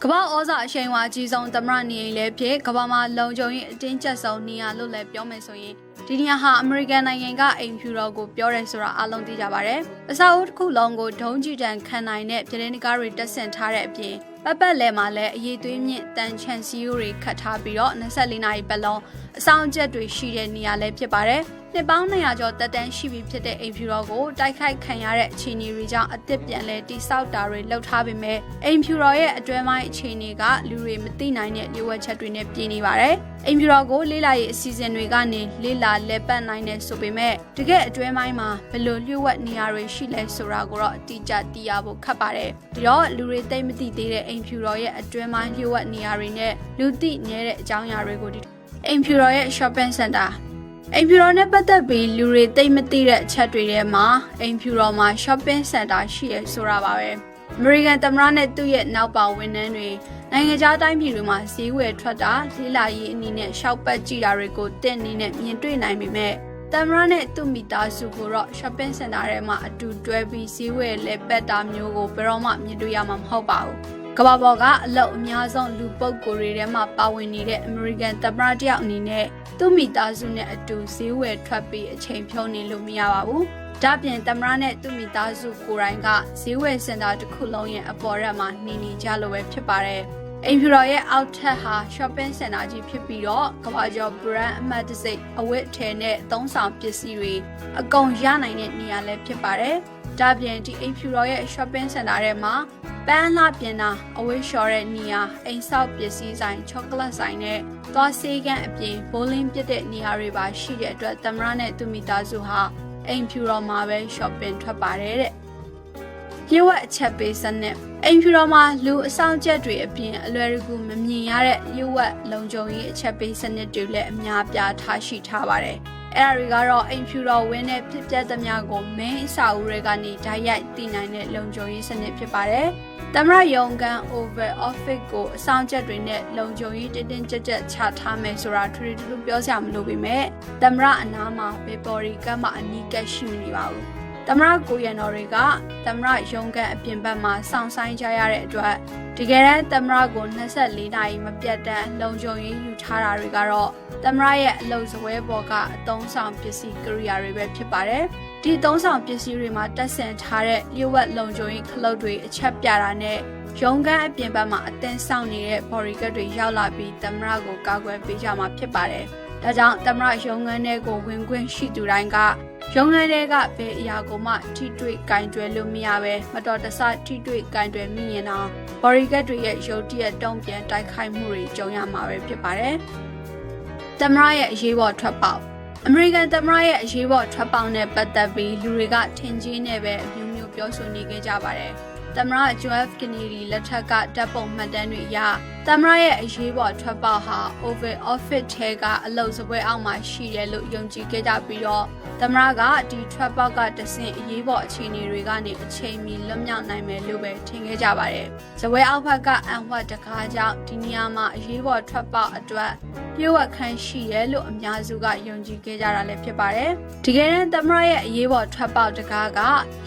ကမ္ဘာဩဇာအရှိန်အဝါအကြီးဆုံးသမ္မတနေအိမ်လည်းဖြစ်ကမ္ဘာမှာလုံခြုံရေးအတင်းကျပ်ဆုံးနေရာလို့လည်းပြောမယ်ဆိုရင်ဒီနေရာဟာအမေရိကန်နိုင်ငံကအိမ်ဖြူတော်ကိုပြောရဲဆိုတာအားလုံးသိကြပါတယ်။အဆောက်အဦတစ်ခုလုံးကိုဒုံးကျည်တန်ခံနိုင်တဲ့ပြည်တွင်းကားတွေတက်ဆင်ထားတဲ့အပြင်ပတ်လည်မှာလည်းအရေးသွေးမြင့်တန်ချန်စီယိုတွေခတ်ထားပြီးတော့24နာရီပတ်လုံးအဆောင်အကျက်တွေရှိတဲ့နေရာလည်းဖြစ်ပါတယ်။နှစ်ပေါင်း200ကျော်တက်တန်းရှိပြီဖြစ်တဲ့အိမ်ဖြူတော်ကိုတိုက်ခိုက်ခံရတဲ့အခြေအနေတွေကြောင့်အသစ်ပြန်လဲတိဆောက်တာတွေလှုပ်ထားပေမဲ့အိမ်ဖြူတော်ရဲ့အတွဲပိုင်းအခြေအနေကလူတွေမသိနိုင်တဲ့လျှို့ဝှက်ချက်တွေနဲ့ပြည့်နေပါတယ်။အိမ်ဖြူတော်ကိုလေးလာရေးအစီအစဉ်တွေကနေလေးလာလဲပတ်နိုင်တယ်ဆိုပေမဲ့တကယ်အတွဲပိုင်းမှာဘယ်လိုလျှို့ဝှက်နေရာတွေရှိလဲဆိုတာကိုတော့အတိအကျသိရဖို့ခက်ပါတယ်။ဒီတော့လူတွေသိမသိသေးတဲ့အိမ်ဖြူတော်ရဲ့အတွဲပိုင်းလျှို့ဝှက်နေရာတွေနဲ့လူသိနေတဲ့အကြောင်းအရာတွေကိုအိမ်ဖြူတော်ရဲ့ shopping centerအိမ်ဖြူတော်နဲ့ပတ်သက်ပြီးလူတွေသိမသိတဲ့အချက်တွေထဲမှာအိမ်ဖြူတော်မှာ shopping center ရှိရဆိုတာပါပဲ။ American သမ္မတနဲ့သူ့ရဲ့နောက်ပါဝန်ထမ်းတွေနိုင်ငံခြားတိုင်းပြည်တွေမှာဈေးဝယ်ထွက်တာလေးလာရေးအနေနဲ့ရှောက်ပတ်ကြည့်တာတွေကိုတင့်နေနဲ့မြင်တွေ့နိုင်ပေမဲ့သမ္မတနဲ့သူ့မိသားစုကိုတော့ shopping center ထဲမှာအတူတွဲပြီးဈေးဝယ်လဲပတ်တာမျိုးကိုဘယ်တော့မှမြင်တွေ့ရမှာမဟုတ်ပါဘူး။ကမ္ဘာပေါ်ကအလုပ်အများဆုံးလူပုဂ္ဂိုလ်တွေထဲမှာပါဝင်နေတဲ့ American သမ္မတတယောက်အနေနဲ့သူ့မိသားစုနဲ့အတူဈေးဝယ်ထွက်ပြီးအချိန်ဖြုံးနေလို့မရပါဘူး။ဒါပြင်သမ္မတနဲ့သူ့မိသားစုကိုယ်တိုင်ကဈေးဝယ်စင်တာတစ်ခုလုံးရဲ့အပေါ်ရက်မှာနေကြလို့ပဲဖြစ်ပါတယ်။အိမ်ဖြူတော်ရဲ့အောက်ထပ်ဟာ shopping center ကြီးဖြစ်ပြီးတော့ကမ္ဘာကျော် brand အမှတ်တစိတ်အဝတ်အထည်နဲ့သုံးဆောင်ပစ္စည်းတွေအကုန်ရနိုင်တဲ့နေရာလည်းဖြစ်ပါတယ်။ဒါပြင်ဒီအိမ်ဖြူတော်ရဲ့ shopping center ထဲမှာပန်းလှပြင်တာအဝတ်လျှော်တဲ့နေရာအိမ်ဆောက်ပစ္စည်းဆိုင်ချောကလက်ဆိုင်နဲ့သွားဆေးကန်းအပြင်ဘိုးလင်းပြတဲ့နေရာတွေပါရှိတဲ့အတွက်သမ္မတနဲ့သူမိသားစုဟာအိမ်ဖြူတော်မှာပဲ shopping ထွက်ပါတယ်တဲ့။ရုပ်ဝက်အချက်ပေးစနစ်အိမ်ဖြူတော်မှာလူအဆောင်ချက်တွေအပြင်အလွယ်တကူမမြင်ရတဲ့ရုပ်ဝက်လုံခြုံရေးအချက်ပေးစနစ်တွေလည်းအများပြားထားရှိထားပါတယ်။အဲ့ဒါတွေကတော့အိမ်ဖြူတော်ဝင်းနဲ့ဖြစ်ပျက်သမျှကို main အဆောက်အဦတွေကနေဓာတ်ရိုက်သိနိုင်တဲ့လုံခြုံရေးစနစ်ဖြစ်ပါတယ်။သမ္မတရုံးခန်း Oval Office ကိုအဆောင်ချက်တွေနဲ့လုံခြုံရေးတင်းကြပ်ချထားမယ်ဆိုတာထူးထူးပြောစရာမလိုပေမဲ့သမ္မတအနားမှာဘေပေါ်ရီကမှအနီးကပ်ရှိနေပါဘူး။သမ္မတကိုရံတော်တွေကသမ္မတရုံးခန်းအပြင်ဘက်မှာစောင့်ဆိုင်ကြရတဲ့အတွက်တကယ်တမ်းသမ္မတကို24နာရီမပြတ်တမ်းလုံခြုံရေးယူထားတာတွေကတော့သမ္မတရဲ့အလုပ်စပွဲပေါ်ကအသုံးဆောင်ပစ္စည်းကိရိယာတွေပဲဖြစ်ပါတယ်။ဒီသုံးဆောင်ပစ္စည်းတွေမှာတက်ဆင်ထားတဲ့လျှို့ဝှက်လုံခြုံရေးခလုတ်တွေအချက်ပြတာနဲ့ရုံးခန်းအပြင်ဘက်မှာအသင်းဆောင်နေတဲ့ bodyguard တွေရောက်လာပြီးသမ္မတကိုကာကွယ်ပေးကြမှာဖြစ်ပါတယ်။ဒါကြောင့်သမ္မတရုံးခန်းထဲကိုဝင်ခွင့်ရှိသူတိုင်းကရုံးခန်းထဲကဘယ်အရာကိုမှထိတွေ့ကင်တွယ်လို့မရပဲမတော်တဆထိတွေ့ကင်တွယ်မိရင်တော့ bodyguard တွေရဲ့ရုတ်တရက်တုံ့ပြန်တိုက်ခိုက်မှုတွေကြုံရမှာပဲဖြစ်ပါတယ်။သမ္မတရဲ့အရေးပေါ်ထွက်ပေါက်အမေရိကန်သမ္မတရဲ့အရေးပေါ်ထွက်ပေါက်နဲ့ပတ်သက်ပြီးလူတွေကထင်ကြီးနဲ့ပဲအမျိုးမျိုးပြောဆိုနေကြကြပါတယ်။သမ္မတ John F. Kennedy လက်ထက်ကဓာတ်ပုံမှတ်တမ်းတွေအရသမ္မတရဲ့အရေးပေါ်ထွက်ပေါက်ဟာ Oval Office ထဲကအလုပ်စပွဲအောက်မှာရှိတယ်လို့ယုံကြည်ခဲ့ကြပြီးတော့သမ္မတကဒီထွက်ပေါက်ကတဆင့်အရေးပေါ်အခြေအနေတွေကနေအချိန်မီလွတ်မြောက်နိုင်မယ်လို့ပဲထင်ခဲ့ကြပါတယ်။စပွဲအောက်ဘက်ကအန်ဝတ်တကားကြောင့်ဒီနေရာမှာအရေးပေါ်ထွက်ပေါက်အတွက်လျှို့ဝှက်ခန်းရှိရဲလို့အများစုကယုံကြည်ခဲ့ကြတာလည်းဖြစ်ပါတယ်။ဒီကနေ့သမ္မတရဲ့အရေးပေါ်ထွက်ပေါက်တကားက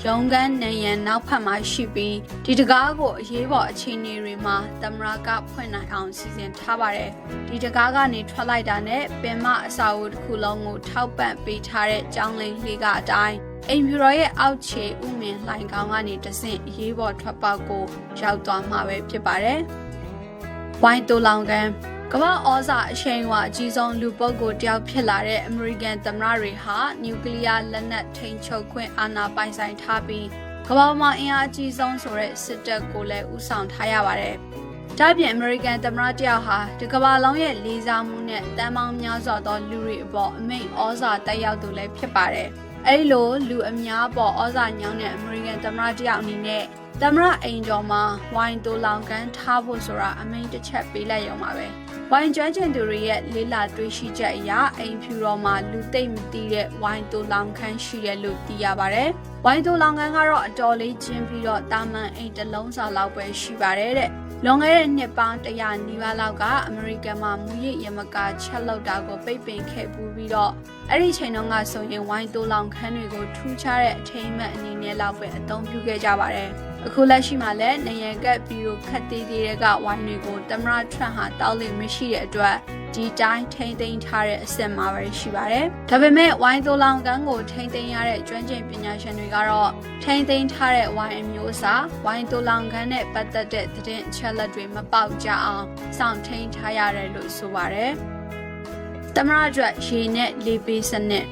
ရုံးခန်းနေရန်နောက်ဖက်မှာရှိပြီးဒီတကားကိုအရေးပေါ်အခြေအနေတွေမှာသမ္မတကဖွင့်နိုင်အောင်စီစဉ်ထားပါတယ်။ဒီတကားကနေထွက်လိုက်တာနဲ့ပင်မအဆောက်အဦတစ်ခုလုံးကိုထောက်ပံ့ပေးထားတဲ့ကျောင်းလေးလေးကအတိုင်းအိမ်ဖြူတော်ရဲ့အောက်ခြေဥမင်လှိုင်ကောင်ကနေတဆင့်အရေးပေါ်ထွက်ပေါက်ကိုရောက်သွားမှာပဲဖြစ်ပါတယ်။ဝိုင်းတိုလောင်ကန်ကမ္ဘာဩဇာအရှိန်အဝါအကြီးဆုံးလူပုဂ္ဂိုလ်တယောက်ဖြစ်လာတဲ့အမေရိကန်သမ္မတတွေဟာနျူကလ িয়ার လက်နက်ထိန်းချုပ်ခွင့်အာဏာပိုင်ဆိုင်ထားပြီးကမ္ဘာမှာအင်အားအကြီးဆုံးဆိုတဲ့စစ်တပ်ကိုလည်းဦးဆောင်ထားရပါတယ်။ဒါပြင်အမေရိကန်သမ္မတတယောက်ဟာဒီကမ္ဘာလုံးရဲ့လေးစားမှုနဲ့တန်ပေါင်းများစွာသောလူတွေအပေါ်အမိန့်ဩဇာတက်ရောက်သူလည်းဖြစ်ပါတယ်။အဲဒီလိုလူအများပေါ်ဩဇာညောင်းတဲ့အမေရိကန်သမ္မတတယောက်အနေနဲ့သမ္မတအိမ်တော်မှာဝိုင်းတိုလောင်ကန်ထားဖို့ဆိုတာအမိန့်တစ်ချက်ပေးလိုက်ရုံပါပဲ။ဝိုင်းကျွမ်းကျင်သူတွေရဲ့လေးလာတွေးရှိချက်အရအိမ်ဖြူတော်မှာလူသိမ့်မသိတဲ့ဝိုင်းတိုလောင်ခန်းရှိတယ်လို့သိရပါတယ်။ဝိုင်းတိုလောင်ခန်းကတော့အတော်လေးကျင်းပြီးတော့တာမန်အိမ်တစ်လုံးစာလောက်ပဲရှိပါတယ်တဲ့။လွန်ခဲ့တဲ့နှစ်ပေါင်း100နီးပါးလောက်ကအမေရိကန်မှာမူရစ်ရမကချက်လောက်တာကိုပိတ်ပင်ခဲ့ပူးပြီးတော့အဲ့ဒီချိန်တုန်းကဆိုရင်ဝိုင်းတိုလောင်ခန်းတွေကိုထူးခြားတဲ့အထိမ်းအမှတ်အနေနဲ့လောက်ပဲအသုံးပြုခဲ့ကြပါတယ်။ အခုလက်ရှိမှာလည်းနေရကပ်ပြီးခတ်သေးသေးတဲ့ကဝိုင်းတွေကိုသမ္မတထရန့်ဟာတောက်လို့မရှိတဲ့အတွက်ဒီတိုင်းထိမ့်သိမ်းထားတဲ့အဆင့်မှာပဲရှိပါတယ်။ဒါပေမဲ့ဝိုင်းသိုလောင်ကန်းကိုထိမ့်သိမ်းရတဲ့ကျွမ်းကျင်ပညာရှင်တွေကတော့ထိမ့်သိမ်းထားတဲ့ဝိုင်းအမျိုးအစားဝိုင်းသိုလောင်ကန်းနဲ့ပတ်သက်တဲ့သတင်းအချက်အလက်တွေမပေါက်ကြအောင်စောင့်ထိန်ထားရတယ်လို့ဆိုပါတယ်။သမ္မတအတွက်ရေနဲ့လေပေးစနစ်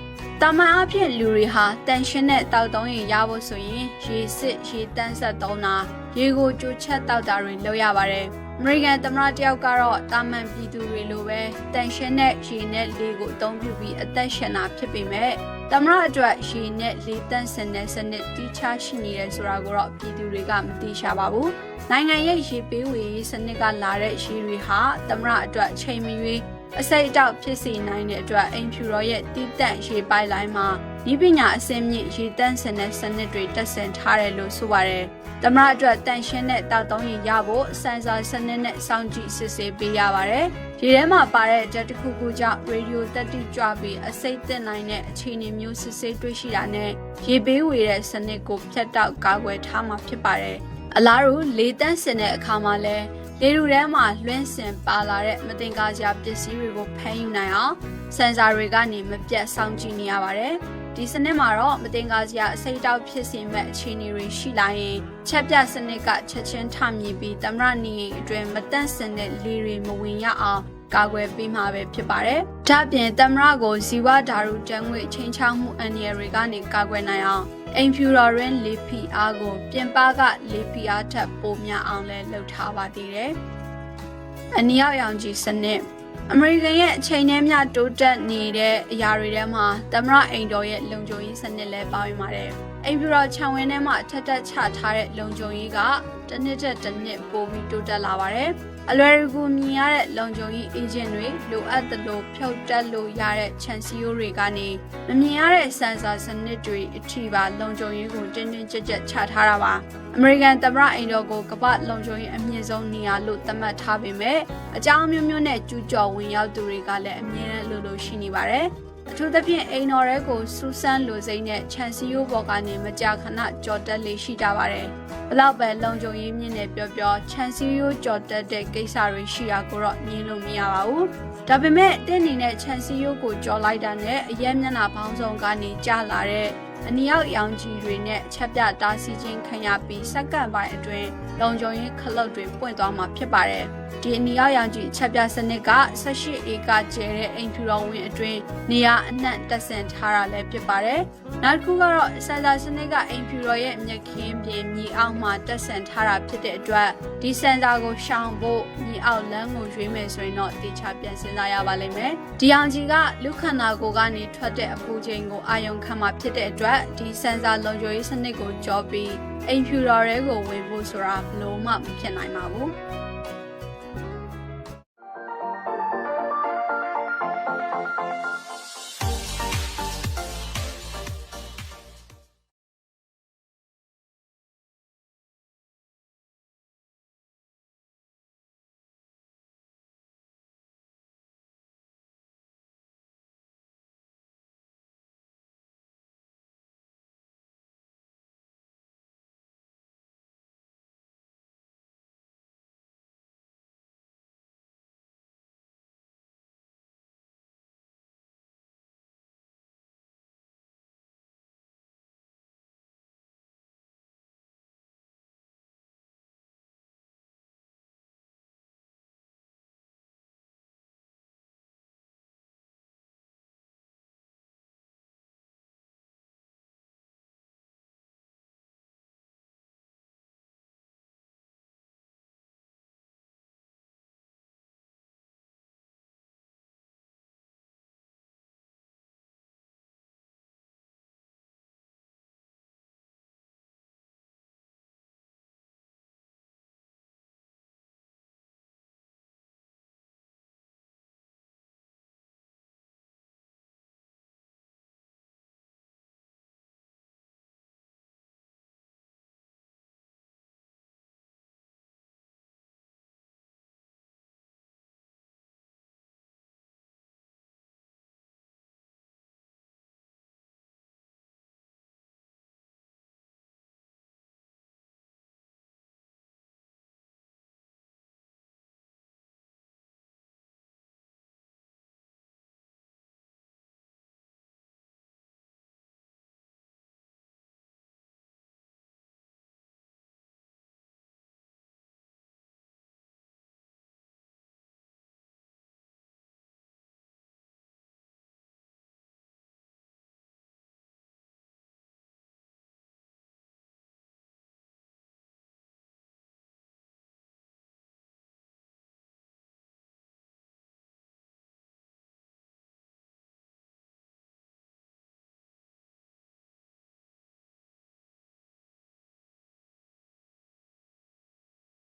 တာမန်အဖြစ်လူတွေဟာတန်ရှင်းတဲ့တောက်သုံးရေရဖို့ဆိုရင်ရေစစ်ရေတန်းဆက်သုံးတာရေကိုကြိုချက်တောက်တာတွေလုပ်ရပါတယ်။အမေရိကန်သမ္မတတယောက်ကတော့တာမန်ပြည်သူတွေလိုပဲတန်ရှင်းတဲ့ရေနဲ့လေကိုအသုံးပြုပြီးအသက်ရှင်တာဖြစ်ပေမဲ့သမ္မတအတွက်ရေနဲ့လေတန့်စင်တဲ့စနစ်တိကျရှိနေတယ်ဆိုတာကိုတော့ပြည်သူတွေကမသိရှာပါဘူး။နိုင်ငံရဲ့ရေပေးဝေရေးစနစ်ကလာတဲ့ရေတွေဟာသမ္မတအတွက်ချိန်မီ၍အစိတ်အတောက်ဖြစ်စေနိုင်တဲ့အတွက်အိမ်ဖြူတော်ရဲ့တည်တံ့ရေပိုက်လိုင်းမှာဤပညာအစင်းမြင့်ရေတန့်စင်တဲ့စနစ်တွေတက်ဆင်ထားတယ်လို့ဆိုပါတယ်။သမ္မတအတွက်တန်ရှင်းတဲ့တောက်သုံးရေရဖို့စင်ဆာစနစ်နဲ့စောင့်ကြည့်စစ်ဆေးပေးရပါတယ်။ရေထဲမှာပါတဲ့ဓာတ်တစ်ခုခုကြောင့်ရေဒီယိုတက်တိကြွပြီးအစိတ်တက်နိုင်တဲ့အခြေအနေမျိုးစစ်ဆေးတွေ့ရှိတာနဲ့ရေပေးဝေတဲ့စနစ်ကိုဖြတ်တောက်ကာကွယ်ထားမှာဖြစ်ပါတယ်။အလားတူလေတန့်စင်တဲ့အခါမှာလည်းလေထုထဲမှာလွှင့်စင်ပါလာတဲ့မတင်ကားစရာပစ္စည်းတွေကိုဖမ်းယူနိုင်အောင်စင်ဆာတွေကနေမပြတ်စောင့်ကြည့်နေရပါတယ်။ဒီစနစ်မှာတော့မတင်ကားစရာအစိတ်တောက်ဖြစ်စေမဲ့အခြေအနေတွေရှိလာရင်ချက်ပြစနစ်ကချက်ချင်းထမြင်ပြီးသမ္မတနေအိမ်အတွင်းမတန့်စင်တဲ့လေတွေမဝင်ရအောင်ကာကွယ်ပေးမှာပဲဖြစ်ပါတယ်။ဒါ့အပြင်သမ္မတကိုဇီဝဓာတုတန်ငွေချင်းချောင်းမှုအန္တရာယ်တွေကနေကာကွယ်နိုင်အောင်အိမ်ဖြူတော်ရင်းလေဖီအားကိုပြင်ပကလေဖီအားထပ်ပိုများအောင်လဲလုပ်ထားပါသေးတယ်။အနီရောက်ရောင်ကြီးစနစ်အမေရိကန်ရဲ့အချိန်နဲ့မျှတိုးတက်နေတဲ့အရာတွေထဲမှာသမ္မတအိမ်တော်ရဲ့လုံခြုံရေးစနစ်လည်းပါဝင်ပါတယ်။အိမ်ဖြူတော်ခြံဝင်းထဲမှာထပ်ထပ်ချထားတဲ့လုံခြုံရေးကတစ်နှစ်ထက်တစ်နှစ်ပိုပြီးတိုးတက်လာပါတယ်။အလွယ်တကူမြင်ရတဲ့လုံခြုံရေးအေဂျင့်တွေလိုအပ်သလိုဖြုတ်တက်လို့ရတဲ့ခြံစည်းရိုးတွေကနေမမြင်ရတဲ့စင်ဆာစနစ်တွေအထိပါလုံခြုံရေးကိုတင်းတင်းကြပ်ကြပ်ချထားတာပါအမေရိကန်သမ္မတအိမ်တော်ကိုကမ္ဘာလုံခြုံရေးအမြင့်ဆုံးနေရာလို့သတ်မှတ်ထားပေမဲ့အကြောင်းမျိုးမျိုးနဲ့ကျူးကျော်ဝင်ရောက်သူတွေကလည်းအမြဲတမ်းလိုရှိနေပါတယ်အထူးသဖြင့်အိမ်တော်ရဲကိုစူးစမ်းလိုစိမ့်တဲ့ခြံစည်းရိုးပေါ်ကနေမကြာခဏကြော်တက်လေးရှိကြပါတယ်။ဘလောက်ပဲလုံခြုံရေးမြင့်နေပြောခြံစည်းရိုးကြော်တက်တဲ့ကိစ္စတွေရှိတာကိုတော့မြင်လို့မရပါဘူး။ဒါပေမဲ့တင်းနေတဲ့ခြံစည်းရိုးကိုကြော်လိုက်တာနဲ့အရက်မျက်နှာပေါင်းစုံကနေကျလာတဲ့အနီရောက်ရောင်ကြီးတွေနဲ့ချက်ပြတားဆီးခြင်းခံရပြီးစက္ကန့်ပိုင်းအတွင်းလုံခြုံရေးခလုတ်တွေပွင့်သွားမှာဖြစ်ပါတယ်။ဒီအနီရောက်ရောင်ကြီးချက်ပြစနစ်က18ဧကကျဲတဲ့အိမ်ဖြူတော်ဝင်အတွင်းနေရာအနှံ့တက်ဆင်ထားတာလည်းဖြစ်ပါတယ်။နောက်တစ်ခုကတော့စင်ဆာစနစ်ကအိမ်ဖြူတော်ရဲ့မြက်ခင်းပြင်မြေအောက်မှာတက်ဆင်ထားတာဖြစ်တဲ့အတွက်ဒီစင်ဆာကိုရှောင်ဖို့မြေအောက်လမ်းကိုရွေးမယ်ဆိုရင်တော့တေချာပြန်စဉ်းစားရပါလိမ့်မယ်။ဒီရောင်ကြီးကလူခန္ဓာကိုယ်ကနေထွက်တဲ့အပူချိန်ကိုအာရုံခံမှာဖြစ်တဲ့အတွက်ဒီစင်ဆာလုံခြုံရေးစနစ်ကိုကြောပြီးအိမ်ဖြူတော်ရဲကိုဝင်ဖို့ဆိုတာဘယ်လိုမှမဖြစ်နိုင်ပါဘူး။